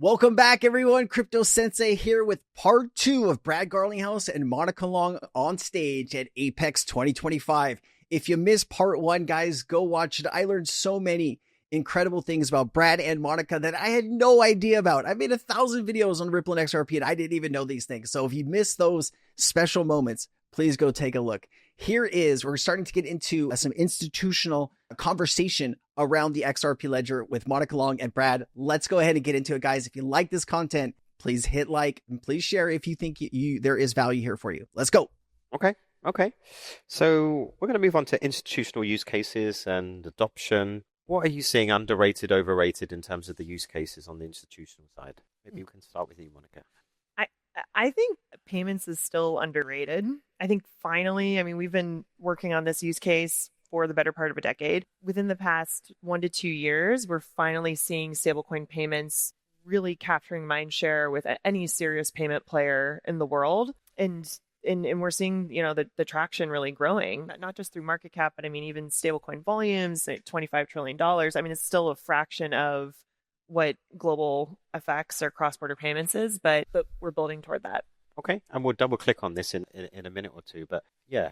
Welcome back, everyone. Crypto Sensei here with part 2 of Brad Garlinghouse and Monica Long on stage at APEX 2025. If you missed part 1, guys, go watch it. I learned so many incredible things about Brad and Monica that I had no idea about. I made 1,000 videos on Ripple and XRP and I didn't even know these things. So if you missed those special moments, please go take a look. We're starting to get into some institutional conversation around the XRP ledger with Monica Long and Brad. Let's go ahead and get into it, guys. If you like this content, please hit like and please share if you think there is value here for you. Let's go. Okay. So we're going to move on to institutional use cases and adoption. What are you seeing underrated, overrated in terms of the use cases on the institutional side? Maybe we can start with you, Monica. I think payments is still underrated. I think finally, we've been working on this use case for the better part of a decade. Within the past 1 to 2 years, we're finally seeing stablecoin payments really capturing mind share with any serious payment player in the world. And we're seeing, the traction really growing, not just through market cap, but even stablecoin volumes, like $25 trillion. It's still a fraction of what global FX or cross-border payments is, but we're building toward that. Okay, and we'll double click on this in a minute or two. But yeah,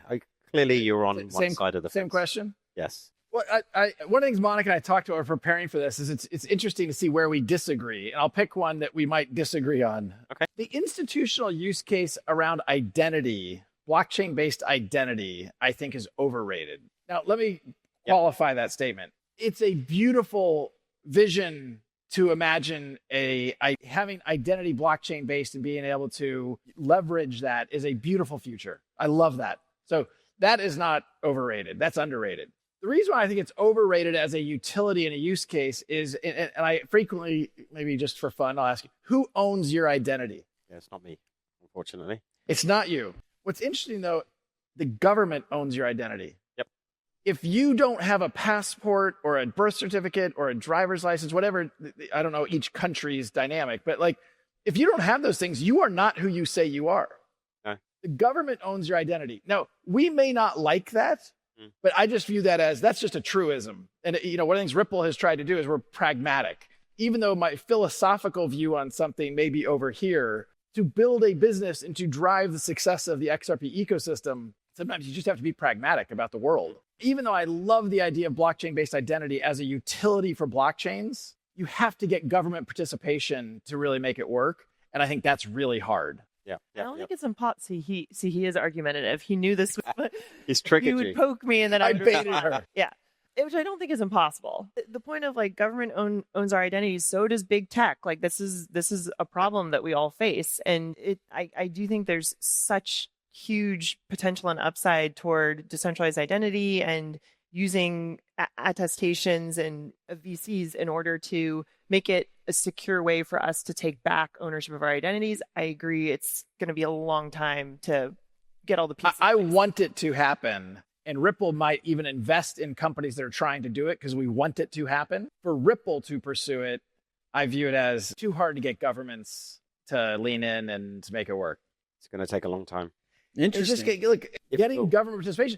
clearly you're on one side of the same fence. Question. Yes. Well, one of the things Monica and I talked about preparing for this is it's interesting to see where we disagree, and I'll pick one that we might disagree on. Okay. The institutional use case around identity, blockchain-based identity, I think is overrated. Now, let me qualify that statement. It's a beautiful vision to imagine having identity blockchain based and being able to leverage that is a beautiful future. I love that. So that is not overrated. That's underrated. The reason why I think it's overrated as a utility and a use case is, and I frequently, maybe just for fun, I'll ask you, who owns your identity? Yeah, it's not me, unfortunately. It's not you. What's interesting though, the government owns your identity. If you don't have a passport or a birth certificate or a driver's license, whatever, I don't know each country's dynamic, but if you don't have those things, you are not who you say you are. Okay. The government owns your identity. Now, we may not like that, but I just view that as that's just a truism. And one of the things Ripple has tried to do is we're pragmatic. Even though my philosophical view on something may be over here, to build a business and to drive the success of the XRP ecosystem, sometimes you just have to be pragmatic about the world. Even though I love the idea of blockchain-based identity as a utility for blockchains, you have to get government participation to really make it work. And I think that's really hard. Yeah. I don't think it's impossible. He is argumentative. He knew this. He's tricking you. He would poke me and then I baited her. Yeah. Which I don't think is impossible. The point of government owns our identities, so does big tech. This is a problem that we all face. And I do think there's such huge potential and upside toward decentralized identity and using attestations and VCs in order to make it a secure way for us to take back ownership of our identities. I agree. It's going to be a long time to get all the pieces. I want it to happen. And Ripple might even invest in companies that are trying to do it because we want it to happen. For Ripple to pursue it, I view it as too hard to get governments to lean in and to make it work. It's going to take a long time. Interesting. It's just getting government participation.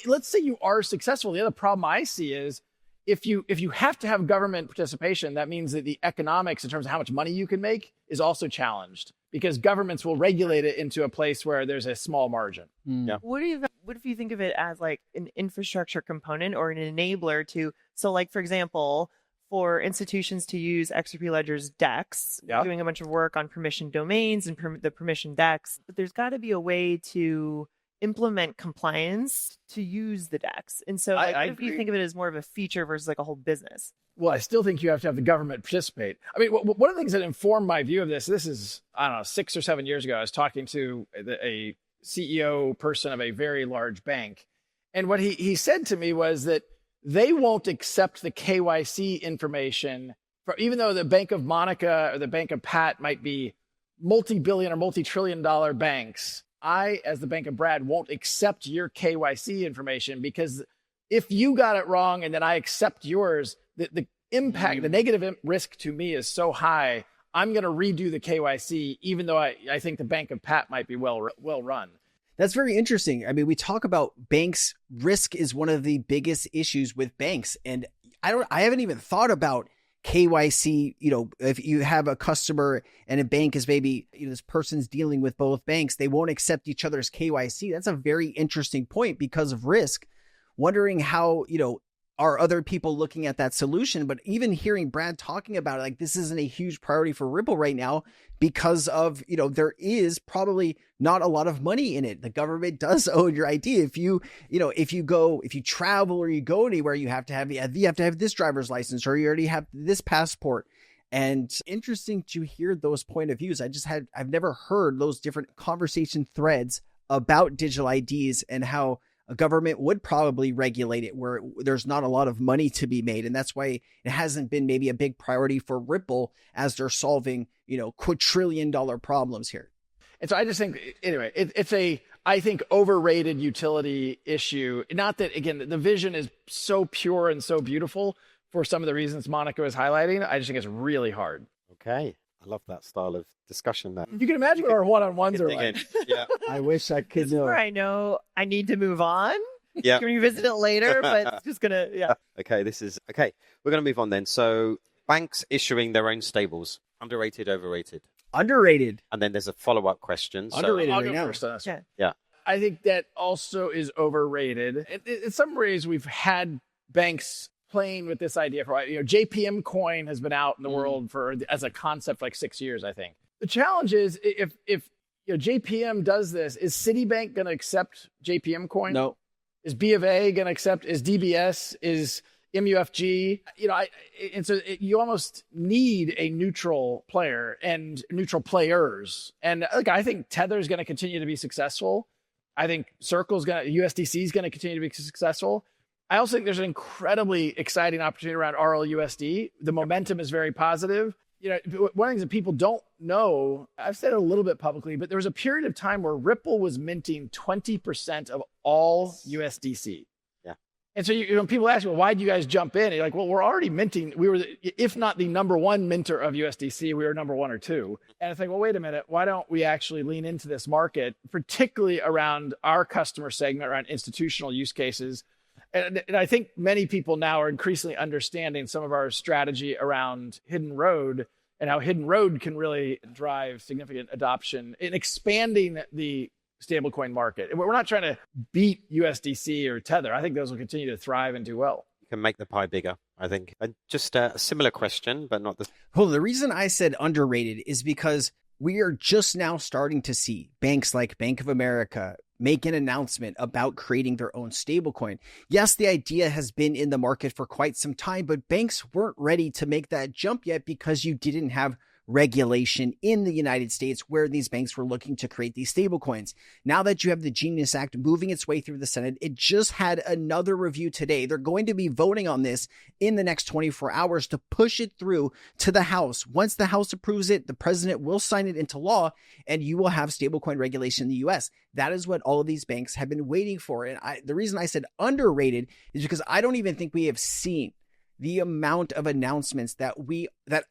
Let's say you are successful. The other problem I see is if you have to have government participation, that means that the economics in terms of how much money you can make is also challenged because governments will regulate it into a place where there's a small margin. Yeah. What if you think of it as an infrastructure component or an enabler to, for example, for institutions to use XRP Ledger's DEX, doing a bunch of work on permission domains and the permission DEX, but there's got to be a way to implement compliance to use the DEX. And so what if you think of it as more of a feature versus a whole business? Well, I still think you have to have the government participate. One of the things that informed my view of this is, 6 or 7 years ago, I was talking to a CEO person of a very large bank. And what he said to me was that they won't accept the KYC information, even though the Bank of Monica or the Bank of Pat might be multi-billion or multi-trillion-dollar banks. I, as the Bank of Brad, won't accept your KYC information because if you got it wrong and then I accept yours, the impact, the negative risk to me is so high, I'm going to redo the KYC, even though I think the Bank of Pat might be well run. That's very interesting. We talk about banks. Risk is one of the biggest issues with banks. And I haven't even thought about KYC, if you have a customer and a bank is maybe, this person's dealing with both banks, they won't accept each other's KYC. That's a very interesting point because of risk. Wondering how, are other people looking at that solution? But even hearing Brad talking about it, like this isn't a huge priority for Ripple right now because of, there is probably not a lot of money in it. The government does own your ID. If you travel or you go anywhere, you have to have this driver's license or you already have this passport. And interesting to hear those point of views. I've never heard those different conversation threads about digital IDs and how a government would probably regulate it where there's not a lot of money to be made. And that's why it hasn't been maybe a big priority for Ripple as they're solving, quadrillion-dollar problems here. And so I just think, anyway, it's I think, overrated utility issue. Not that, again, the vision is so pure and so beautiful for some of the reasons Monica was highlighting. I just think it's really hard. Okay. I love that style of discussion there. You can imagine what our one-on-ones are like. Yeah. I wish I could know. Where I know I need to move on. Yeah. Can revisit it later, but it's just gonna, Okay, we're gonna move on then. So banks issuing their own stables, underrated, overrated. Underrated. And then there's a follow-up question. Underrated I'll right go now. first. Yeah. I think that also is overrated. In some ways, we've had banks playing with this idea for a while. JPM coin has been out in the world as a concept for like 6 years, I think. The challenge is if JPM does this, is Citibank going to accept JPM coin? No. Is B of A going to accept? Is DBS? Is MUFG? And so you almost need a neutral player and neutral players. And look, I think Tether is going to continue to be successful. I think USDC is going to continue to be successful. I also think there's an incredibly exciting opportunity around RLUSD. The momentum is very positive. One of the things that people don't know, I've said it a little bit publicly, but there was a period of time where Ripple was minting 20% of all USDC. Yeah. And so people ask me, well, why did you guys jump in? And you're like, well, we're already minting. We were, if not the number one minter of USDC, we were number one or two. And I think, well, wait a minute, why don't we actually lean into this market, particularly around our customer segment, around institutional use cases? And I think many people now are increasingly understanding some of our strategy around Hidden Road and how Hidden Road can really drive significant adoption in expanding the stablecoin market. We're not trying to beat USDC or Tether. I think those will continue to thrive and do well. You can make the pie bigger, I think. And just a similar question, but not the... Hold on. The reason I said underrated is because we are just now starting to see banks like Bank of America make an announcement about creating their own stablecoin. Yes, the idea has been in the market for quite some time, but banks weren't ready to make that jump yet because you didn't have regulation in the United States where these banks were looking to create these stablecoins. Now that you have the Genius Act moving its way through the Senate, it just had another review today. They're going to be voting on this in the next 24 hours to push it through to the House. Once the House approves it, the president will sign it into law and you will have stablecoin regulation in the US. That is what all of these banks have been waiting for. And the reason I said underrated is because I don't even think we have seen the amount of announcements that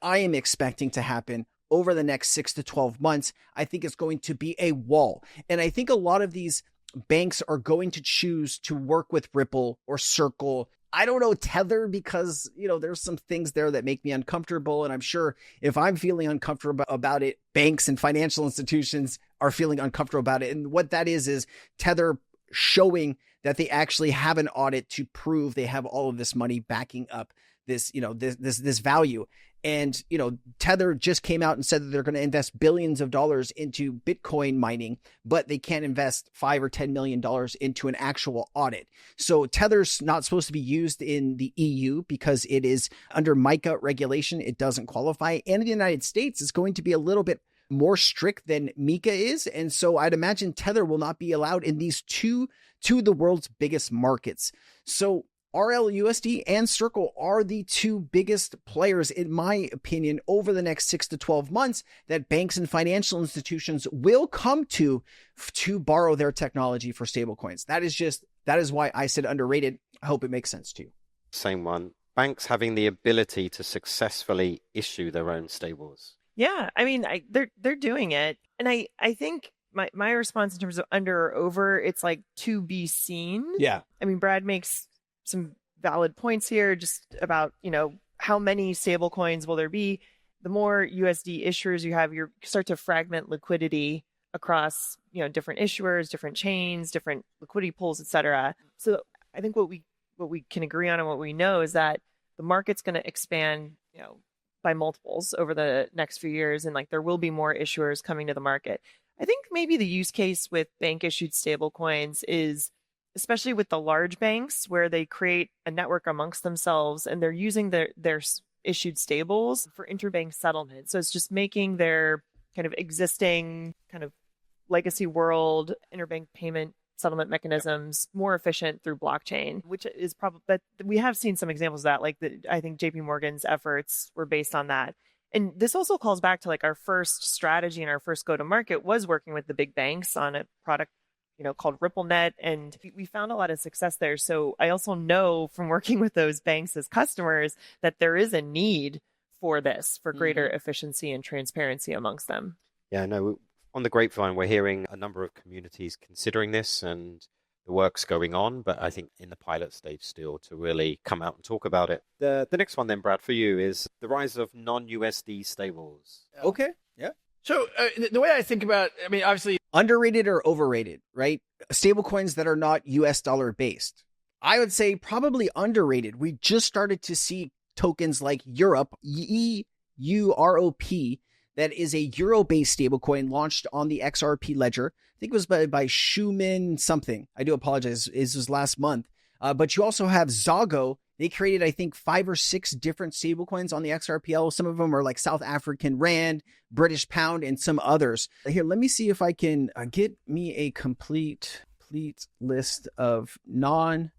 I am expecting to happen over the next 6 to 12 months. I think it's going to be a wall. And I think a lot of these banks are going to choose to work with Ripple or Circle. I don't know, Tether, because, there's some things there that make me uncomfortable. And I'm sure if I'm feeling uncomfortable about it, banks and financial institutions are feeling uncomfortable about it. And what that is Tether showing that they actually have an audit to prove they have all of this money backing up this, this value. And, Tether just came out and said that they're going to invest billions of dollars into Bitcoin mining, but they can't invest $5 or $10 million into an actual audit. So Tether's not supposed to be used in the EU because it is under MiCA regulation. It doesn't qualify. And in the United States, it's going to be a little bit more strict than MiCA is. And so I'd imagine Tether will not be allowed in these two of the world's biggest markets. So RLUSD and Circle are the two biggest players, in my opinion, over the next 6 to 12 months that banks and financial institutions will come to borrow their technology for stablecoins. That is why I said underrated. I hope it makes sense to you. Same one. Banks having the ability to successfully issue their own stables. Yeah, I mean, they're doing it. And I think my response in terms of under or over, it's like to be seen. Yeah. I mean, Brad makes some valid points here just about, how many stable coins will there be? The more USD issuers you have, you start to fragment liquidity across, different issuers, different chains, different liquidity pools, et cetera. So I think what we can agree on and what we know is that the market's going to expand, by multiples over the next few years, and like there will be more issuers coming to the market. I think maybe the use case with bank issued stable coins is, especially with the large banks, where they create a network amongst themselves and they're using their issued stables for interbank settlement. So it's just making their kind of existing kind of legacy world interbank payment settlement mechanisms more efficient through blockchain, which is probably, but we have seen some examples of that. Like I think JP Morgan's efforts were based on that. And this also calls back to like our first strategy and our first go to market was working with the big banks on a product, called RippleNet. And we found a lot of success there. So I also know from working with those banks as customers that there is a need for this, for greater efficiency and transparency amongst them. Yeah, no, on the grapevine, we're hearing a number of communities considering this and the work's going on, but I think in the pilot stage still to really come out and talk about it. The next one then, Brad, for you is the rise of non-USD stables. Okay. Yeah. So the way I think about, obviously, underrated or overrated, right? Stablecoins that are not US dollar based. I would say probably underrated. We just started to see tokens like Europe, EUROP, that is a euro-based stablecoin launched on the XRP ledger. I think it was by Schumann something. I do apologize. This was last month. But you also have Zago. They created, I think, 5 or 6 different stablecoins on the XRPL. Some of them are like South African Rand, British Pound, and some others. Here, let me see if I can get me a complete list of non-US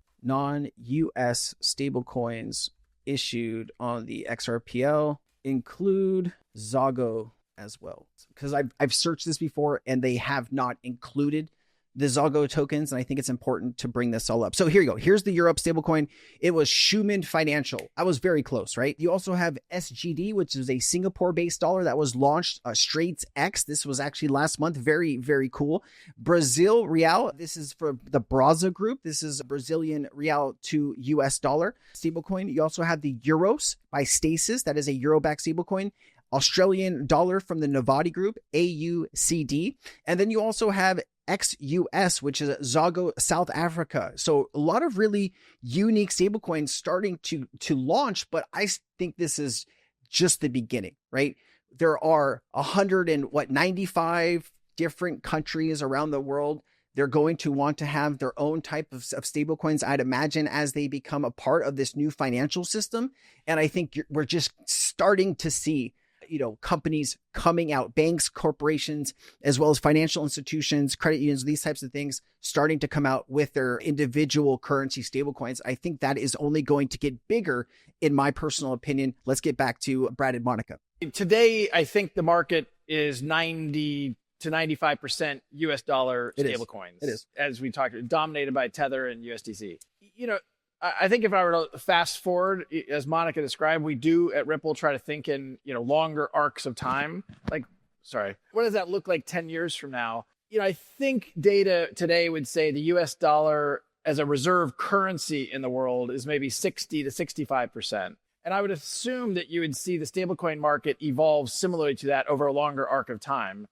stablecoins issued on the XRPL. Include Zago as well, because I've searched this before and they have not included the Zago tokens, and I think it's important to bring this all up. So here you go. Here's the Europe stablecoin. It was Schumann Financial. I was very close, right? You also have SGD, which is a Singapore-based dollar that was launched. Straits X. This was actually last month. Very, very cool. Brazil Real. This is for the Braza Group. This is a Brazilian Real to US dollar stablecoin. You also have the Euros by Stasis. That is a Euro-backed stablecoin. Australian dollar from the Novati Group, AUCD. And then you also have XUS, which is Zago South Africa. So a lot of really unique stablecoins starting to launch, but I think this is just the beginning, right? There are 95 different countries around the world. They're going to want to have their own type of stablecoins, I'd imagine, as they become a part of this new financial system. And I think we're just starting to see companies coming out, banks, corporations, as well as financial institutions, credit unions, these types of things starting to come out with their individual currency stablecoins. I think that is only going to get bigger, in my personal opinion. Let's get back to Brad and Monica. Today, I think the market is 90 to 95% US dollar stablecoins. It is. As we talked, dominated by Tether and USDC. I think if I were to fast forward, as Monica described, we do at Ripple try to think in, longer arcs of time. What does that look like 10 years from now? I think data today would say the US dollar as a reserve currency in the world is maybe 60 to 65%. And I would assume that you would see the stablecoin market evolve similarly to that over a longer arc of time.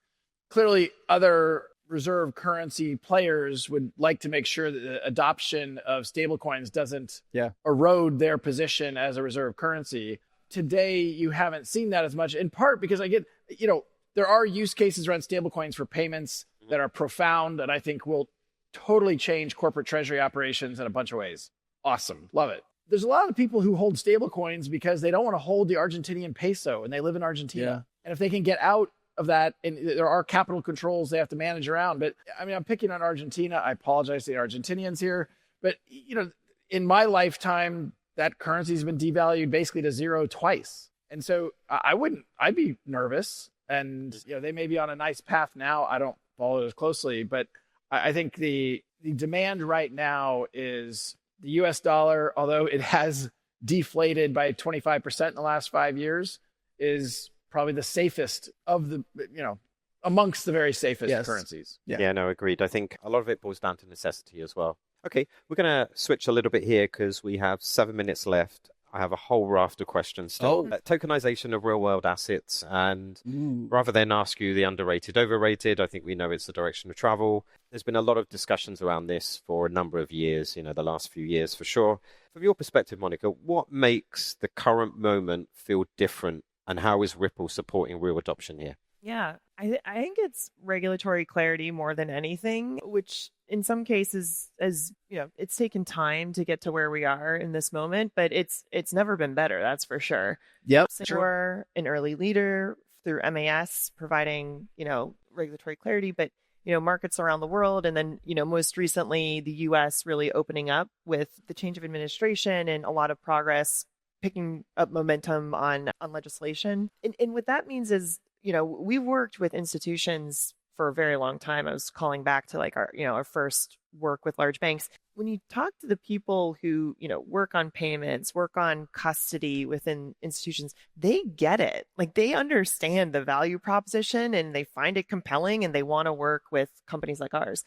Clearly, other reserve currency players would like to make sure that the adoption of stablecoins doesn't erode their position as a reserve currency. Today, you haven't seen that as much, in part because there are use cases around stablecoins for payments that are profound and I think will totally change corporate treasury operations in a bunch of ways. Awesome. Love it. There's a lot of people who hold stablecoins because they don't want to hold the Argentinian peso and they live in Argentina. Yeah. And if they can get out of that, and there are capital controls they have to manage around. But I'm picking on Argentina. I apologize to the Argentinians here. But, in my lifetime, that currency has been devalued basically to zero twice. And so I'd be nervous. And, they may be on a nice path now. I don't follow it as closely. But I think the demand right now is the US dollar, although it has deflated by 25% in the last 5 years, is probably the safest of the, amongst the very safest currencies. Yeah, no, agreed. I think a lot of it boils down to necessity as well. Okay, we're going to switch a little bit here because we have 7 minutes left. I have a whole raft of questions still. Tokenization of real-world assets, and rather than ask you the underrated, overrated, I think we know it's the direction of travel. There's been a lot of discussions around this for a number of years, the last few years for sure. From your perspective, Monica, what makes the current moment feel different, and how is Ripple supporting real adoption here? Yeah, I think it's regulatory clarity more than anything, which in some cases, as it's taken time to get to where we are in this moment, but it's never been better, that's for sure. Yep. We're an early leader through MAS providing, regulatory clarity, but markets around the world, and then most recently the US really opening up with the change of administration and a lot of progress picking up momentum on legislation. And what that means is, we've worked with institutions for a very long time. I was calling back to like our first work with large banks. When you talk to the people who, work on payments, work on custody within institutions, they get it. Like they understand the value proposition and they find it compelling and they want to work with companies like ours.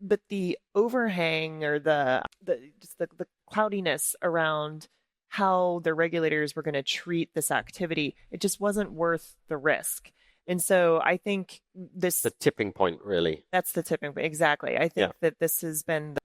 But the overhang or the cloudiness around how the regulators were going to treat this activity, it just wasn't worth the risk. And so I think this... The tipping point, really. That's the tipping point, exactly. I think that this has been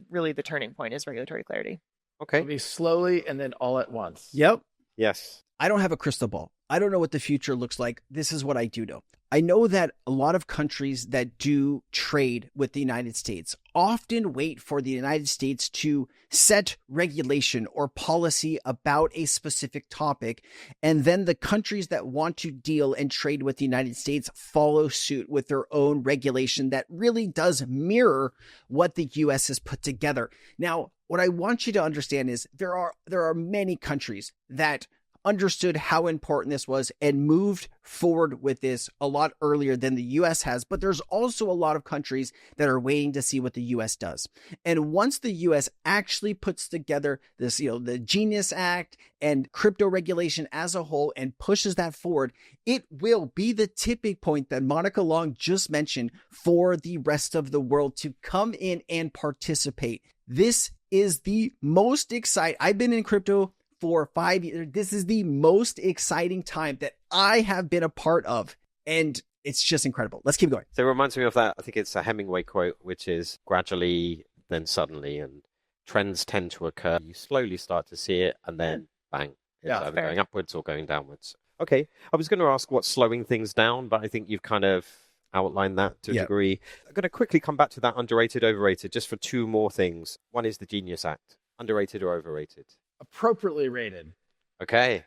really the turning point is regulatory clarity. Okay. It'll be slowly and then all at once. Yep. Yes. I don't have a crystal ball. I don't know what the future looks like. This is what I do know. I know that a lot of countries that do trade with the United States often wait for the United States to set regulation or policy about a specific topic. And then the countries that want to deal and trade with the United States follow suit with their own regulation that really does mirror what the US has put together. Now, what I want you to understand is there are many countries that understood how important this was and moved forward with this a lot earlier than the US has, but there's also a lot of countries that are waiting to see what the US does. And once the US actually puts together this, the Genius Act and crypto regulation as a whole and pushes that forward, it will be the tipping point that Monica Long just mentioned for the rest of the world to come in and participate. This is the most exciting. I've been in crypto for 5 years. This is the most exciting time that I have been a part of. And it's just incredible. Let's keep going. So it reminds me of that. I think it's a Hemingway quote, which is gradually, then suddenly, and trends tend to occur. You slowly start to see it, and then bang, it's either going upwards or going downwards. Okay. I was going to ask what's slowing things down, but I think you've kind of outlined that to a degree. I'm going to quickly come back to that underrated, overrated, just for two more things. One is the Genius Act. Underrated or overrated? Appropriately rated. Okay.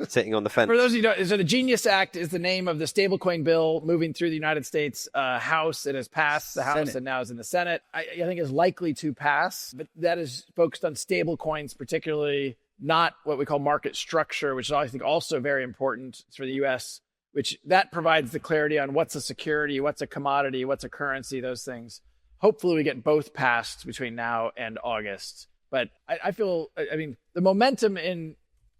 Sitting on the fence. For those of you who don't, so the Genius Act is the name of the stablecoin bill moving through the United States House. It has passed the House Senate. and now is in the Senate. I think is likely to pass, but that is focused on stablecoins, particularly not what we call market structure, which is I think also very important for the U.S., which that provides the clarity on what's a security, what's a commodity, what's a currency, those things. Hopefully we get both passed between now and August. But I feel, the momentum in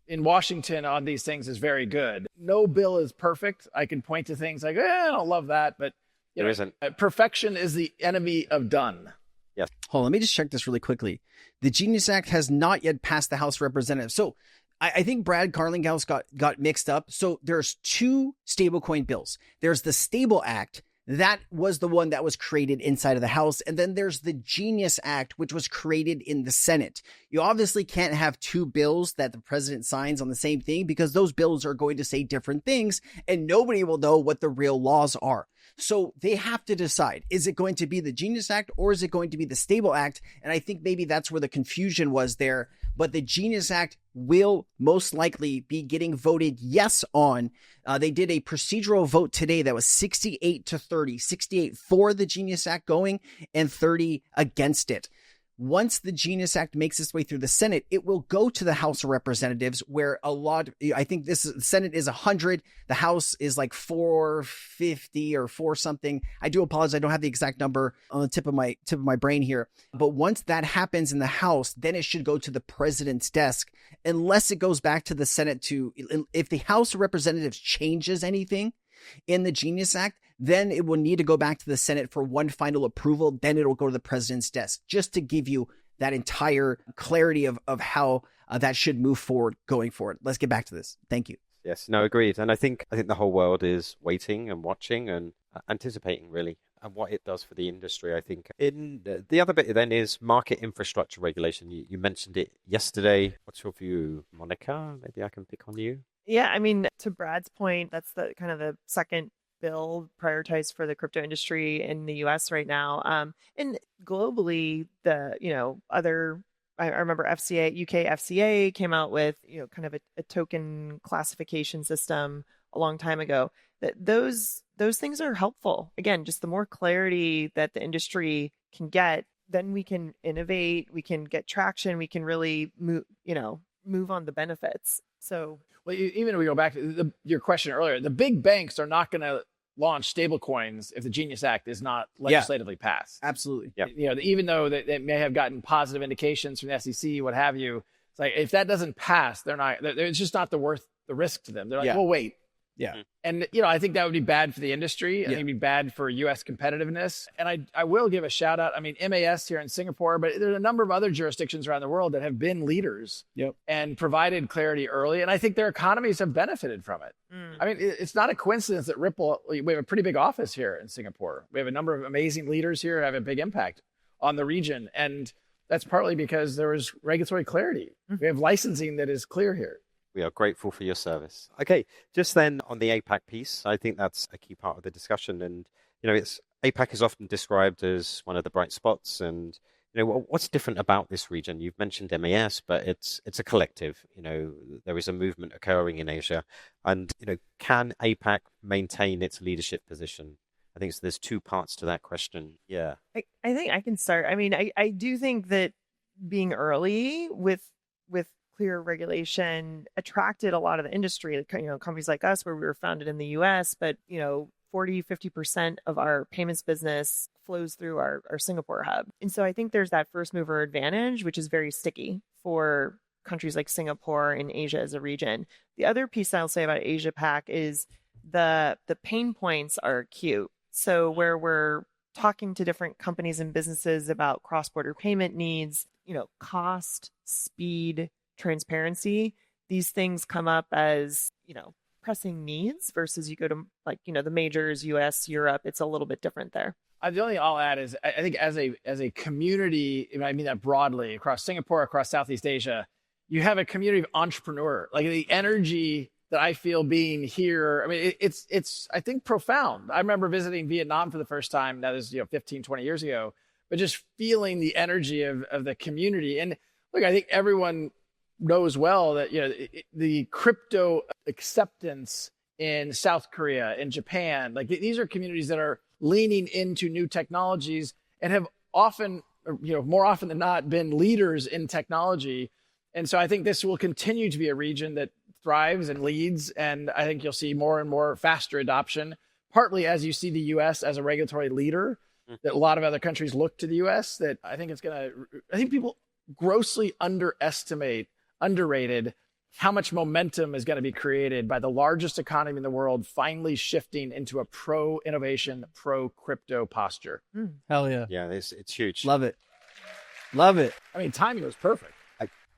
Washington on these things is very good. No bill is perfect. I can point to things like, I don't love that, but there isn't. Perfection is the enemy of done. Yes. Hold on, let me just check this really quickly. The Genius Act has not yet passed the House of Representatives. So I think Brad Garlinghouse got mixed up. So there's two stablecoin bills. There's the Stable Act. That was the one that was created inside of the House. And then there's the Genius Act, which was created in the Senate. You obviously can't have two bills that the president signs on the same thing because those bills are going to say different things and nobody will know what the real laws are. So they have to decide, is it going to be the Genius Act or is it going to be the Stable Act? And I think maybe that's where the confusion was there. But the Genius Act will most likely be getting voted yes on. They did a procedural vote today that was 68-30, 68 for the Genius Act going and 30 against it. Once the Genius Act makes its way through the Senate, it will go to the House of Representatives where I think the Senate is 100. The House is like 450 or 4 something. I do apologize. I don't have the exact number on the tip of my brain here. But once that happens in the House, then it should go to the president's desk unless it goes back to the Senate if the House of Representatives changes anything in the Genius Act, then it will need to go back to the Senate for one final approval. Then it'll go to the president's desk, just to give you that entire clarity of how that should move forward going forward. Let's get back to this. Thank you. Yes, no, agreed. And I think the whole world is waiting and watching and anticipating really, and what it does for the industry. I think in the other bit then is market infrastructure regulation. You mentioned it yesterday. What's your view, Monica? Maybe I can pick on you. Yeah, I mean, to Brad's point, that's the kind of the second bill prioritized for the crypto industry in the US right now. And globally, I remember UK FCA came out with, kind of a token classification system a long time ago. That those things are helpful. Again, just the more clarity that the industry can get, then we can innovate, we can get traction, we can really move on the benefits. So, well, even if we go back to your question earlier, the big banks are not going to launch stablecoins if the Genius Act is not legislatively passed. Absolutely. Yep. Even though they may have gotten positive indications from the SEC, what have you, it's like if that doesn't pass, it's just not worth the risk to them. They're like, well, wait. Yeah. And, I think that would be bad for the industry. I think it'd be bad for U.S. competitiveness. And I will give a shout out. I mean, MAS here in Singapore, but there's a number of other jurisdictions around the world that have been leaders and provided clarity early. And I think their economies have benefited from it. I mean, it's not a coincidence that Ripple, we have a pretty big office here in Singapore. We have a number of amazing leaders here who have a big impact on the region. And that's partly because there was regulatory clarity. We have licensing that is clear here. We are grateful for your service. Okay, just then on the APAC piece, I think that's a key part of the discussion. And, APAC is often described as one of the bright spots. And, what's different about this region? You've mentioned MAS, but it's a collective. There is a movement occurring in Asia. And, can APAC maintain its leadership position? I think there's two parts to that question. Yeah. I think I can start. I mean, I do think that being early with clear regulation attracted a lot of the industry, companies like us where we were founded in the US, but 40-50% of our payments business flows through our Singapore hub. And so I think there's that first mover advantage, which is very sticky for countries like Singapore and Asia as a region. The other piece I'll say about Asia Pac is the pain points are acute. So where we're talking to different companies and businesses about cross-border payment needs, cost, speed, transparency, these things come up as, pressing needs versus you go to the majors, US, Europe, it's a little bit different there. The only thing I'll add is I think as a community, I mean that broadly across Singapore, across Southeast Asia, you have a community of entrepreneur, like the energy that I feel being here. I mean, it's I think profound. I remember visiting Vietnam for the first time. That was 15, 20 years ago, but just feeling the energy of the community. And look, I think everyone knows well that the crypto acceptance in South Korea, in Japan, like these are communities that are leaning into new technologies and have often, more often than not, been leaders in technology. And so I think this will continue to be a region that thrives and leads, and I think you'll see more and more faster adoption. Partly as you see the U.S. as a regulatory leader, that a lot of other countries look to the U.S. That I think people grossly underrated how much momentum is going to be created by the largest economy in the world finally shifting into a pro-innovation, pro-crypto posture. Hell yeah. Yeah, it's huge. Love it. Love it. I mean, timing was perfect.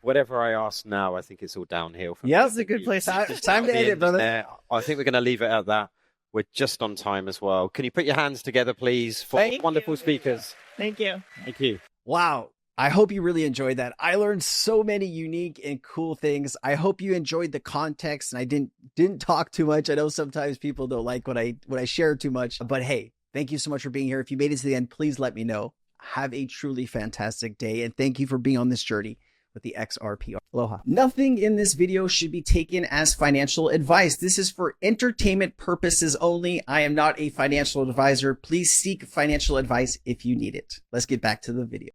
Whatever I ask now, I think it's all downhill. Yeah, That's a good place. Time to end it, brother. I think we're going to leave it at that. We're just on time as well. Can you put your hands together, please, for wonderful speakers? Thank you. Thank you. Wow. I hope you really enjoyed that. I learned so many unique and cool things. I hope you enjoyed the context and I didn't talk too much. I know sometimes people don't like when I share too much, but hey, thank you so much for being here. If you made it to the end, please let me know. Have a truly fantastic day. And thank you for being on this journey with the XRP. Aloha. Nothing in this video should be taken as financial advice. This is for entertainment purposes only. I am not a financial advisor. Please seek financial advice if you need it. Let's get back to the video.